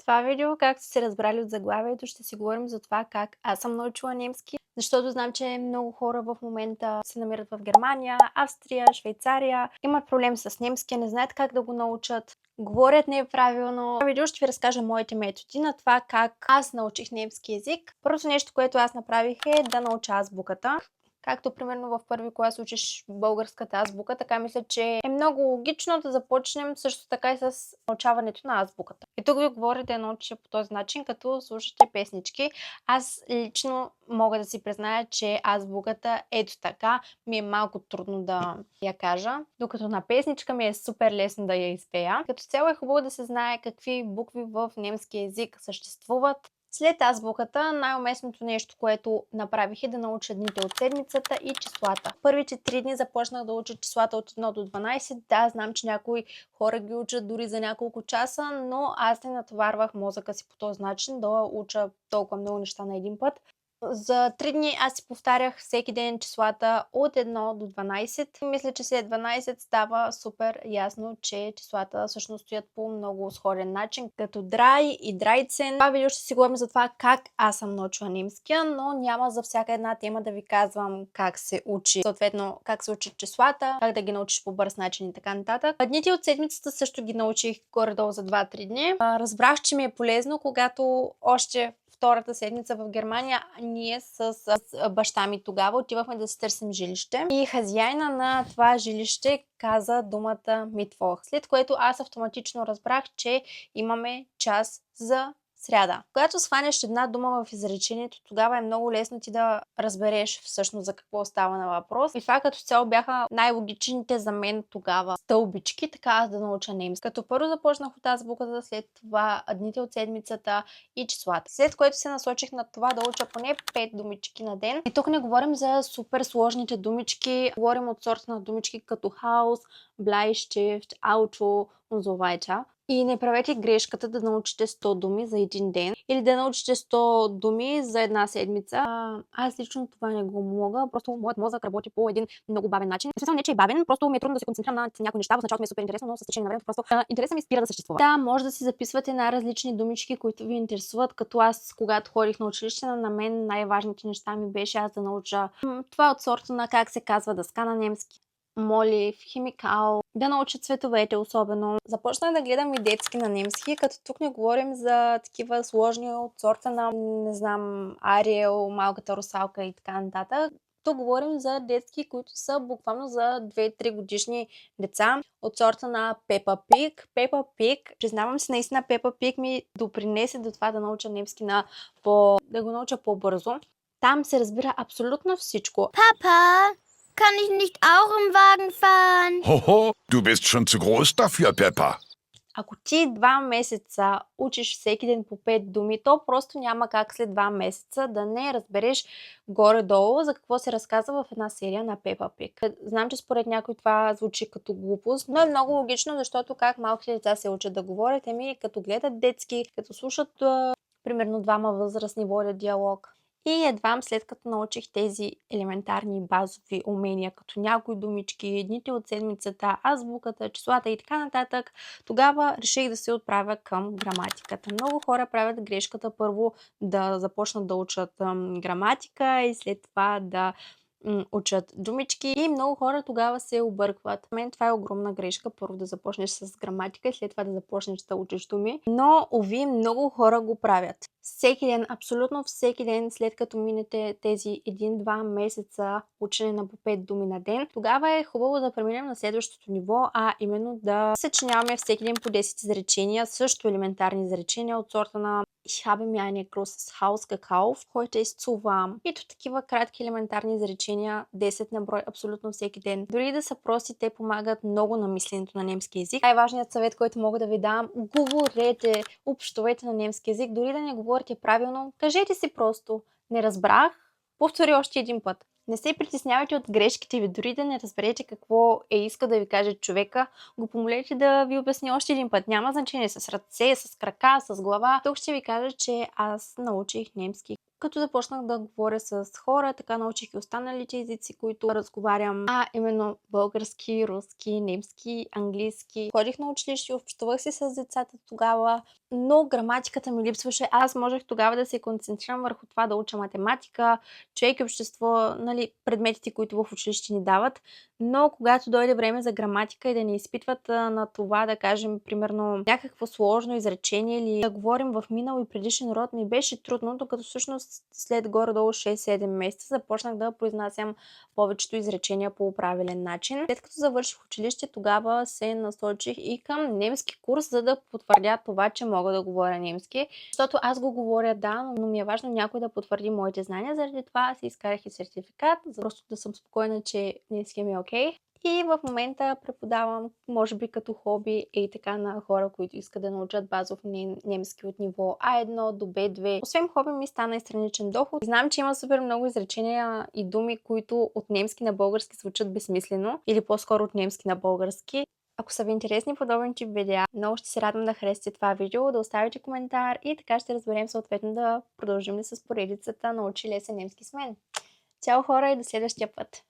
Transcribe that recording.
това видео, както сте разбрали от заглавието, ще си говорим за това как аз съм научила немски, защото знам, че много хора в момента се намират в Германия, Австрия, Швейцария, имат проблем с немския, не знаят как да го научат, говорят неправилно. В това видео ще ви разкажа моите методи на това как аз научих немски език. Първото нещо, което аз направих е да науча азбуката. Както примерно в първи клас учиш българската азбука, така мисля, че е много логично да започнем също така и с научаването на азбуката. И тук ви говоря да я науча по този начин, като слушате песнички. Аз лично мога да си призная, че азбуката ето така ми е малко трудно да я кажа, докато на песничка ми е супер лесно да я изпея. Като цяло е хубаво да се знае какви букви в немски език съществуват. След азбуката най-уместното нещо, което направих е да науча дните от седмицата и числата. Първите 3 дни започнах да уча числата от 1 до 12. Да, знам, че някои хора ги учат дори за няколко часа, но аз не натоварвах мозъка си по този начин да уча толкова много неща на един път. За 3 дни аз си повтарях всеки ден числата от 1 до 12. Мисля, че след 12 става супер ясно, че числата всъщност стоят по много сходен начин, като драй и драйцен. Това видео ще си говорим за това как аз съм научила немския, но няма за всяка една тема да ви казвам как се учи, съответно как се учат числата, как да ги научиш по бърз начин и така нататък. Дните от седмицата също ги научих горе-долу за 2-3 дни. Разбрах, че ми е полезно, когато още втората седмица в Германия ние с баща ми тогава отивахме да си търсим жилище и хазяина на това жилище каза думата Митвох, след което аз автоматично разбрах, че имаме час за сряда. Когато схванеш една дума в изречението, тогава е много лесно ти да разбереш всъщност за какво става на въпрос. И това като цяло бяха най-логичните за мен тогава стълбички, така аз да науча немски. Като първо започнах от азбуката, след това дните от седмицата и числата. След което се насочих на това да уча поне 5 думички на ден. И тук не говорим за супер сложните думички, говорим от сорта на думички като хаус, Bleistift, Auto und so weiter. И не правете грешката да научите 100 думи за един ден или да научите 100 думи за една седмица. Аз лично това не го мога, просто моят мозък работи по един много бавен начин. В смисъл не, че е бавен, просто ми е трудно да се концентрирам на някои неща. В началото ми е супер интересно, но с течение на времето просто интересът ми спира да съществува. Да, може да си записвате най-различни думички, които ви интересуват, като аз, когато ходих на училище, на мен най-важните неща ми беше аз да науча това от сорта на как се казва дъска на немски. Молив, химикал, да науча цветовете особено. Започнах да гледам и детски на немски, като тук не говорим за такива сложни от сорта на, не знам, Ариел, малката русалка и така нататък. Тук говорим за детски, които са буквално за 2-3 годишни деца от сорта на Пепа Пиг. Пепа Пиг, признавам си, наистина Пепа Пиг ми допринесе до това да науча немски да го науча по-бързо. Там се разбира абсолютно всичко. Papa, kann ich nicht auch im Wagen fahren? Hoho, du bist schon zu groß dafür, Peppa. Ако ти 2 месеца учиш всеки ден по 5 думи, то просто няма как след 2 месеца да не разбереш горе-долу за какво се разказва в една серия на Пепа Пиг. Знам, че според някой това звучи като глупост, но е много логично, защото как малките деца се учат да говорят, като гледат детски, като слушат примерно двама възрастни водят диалог. И едва след като научих тези елементарни базови умения, като някои думички, дните от седмицата, азбуката, числата и така нататък, тогава реших да се отправя към граматиката. Много хора правят грешката първо да започнат да учат граматика и след това да учат думички и много хора тогава се объркват. Мен това е огромна грешка, първо да започнеш с граматика и след това да започнеш да учиш думи, но уви много хора го правят. Всеки ден, абсолютно всеки ден, след като минете тези 1-2 месеца учене на по 5 думи на ден, тогава е хубаво да преминем на следващото ниво, а именно да съчиняваме всеки ден по 10 изречения, също елементарни изречения от сорта на Ich habe mir ein großes Haus gekauft, heute ist zu warm. Ето такива кратки елементарни изречения, 10 на брой, абсолютно всеки ден. Дори да са прости, те помагат много на мисленето на немски език. Най-важният съвет, който мога да ви дам, говорете, общувайте на немски език, дори да не говорите правилно, кажете си просто, не разбрах, повтори още един път. Не се притеснявайте от грешките ви, дори да не разберете какво иска да ви каже човека, го помолете да ви обясни още един път. Няма значение с ръце, с крака, с глава. Тук ще ви кажа, че аз научих немски Като започнах да говоря с хора, така научих и останалите езици, които разговарям, а именно български, руски, немски, английски. Ходих на училище, общувах си с децата тогава, но граматиката ми липсваше. Аз можех тогава да се концентрирам върху това да уча математика, човек и общество, нали, предметите, които в училище ни дават. Но когато дойде време за граматика и да ни изпитват на това, да кажем, примерно, някакво сложно изречение или да говорим в минал и предишен род, ми беше трудно, докато всъщност след горе-долу 6-7 месеца започнах да произнасям повечето изречения по правилен начин. След като завърших училище, тогава се насочих и към немски курс, за да потвърдя това, че мога да говоря немски. Защото аз го говоря, да, но ми е важно някой да потвърди моите знания. Заради това си изкарах и сертификат, за просто да съм спокойна, че немски ми е окей. И в момента преподавам, може би като хоби и така на хора, които искат да научат базов немски от ниво А1 до B2. Освен хоби ми стана и страничен доход. Знам, че има супер много изречения и думи, които от немски на български звучат безсмислено или по-скоро от немски на български. Ако са ви интересни подобен тип видеа, много ще се радвам да харесате това видео, да оставите коментар и така ще разберем съответно да продължим ли с поредицата Научи лесен немски с мен. Чао хора и до следващия път!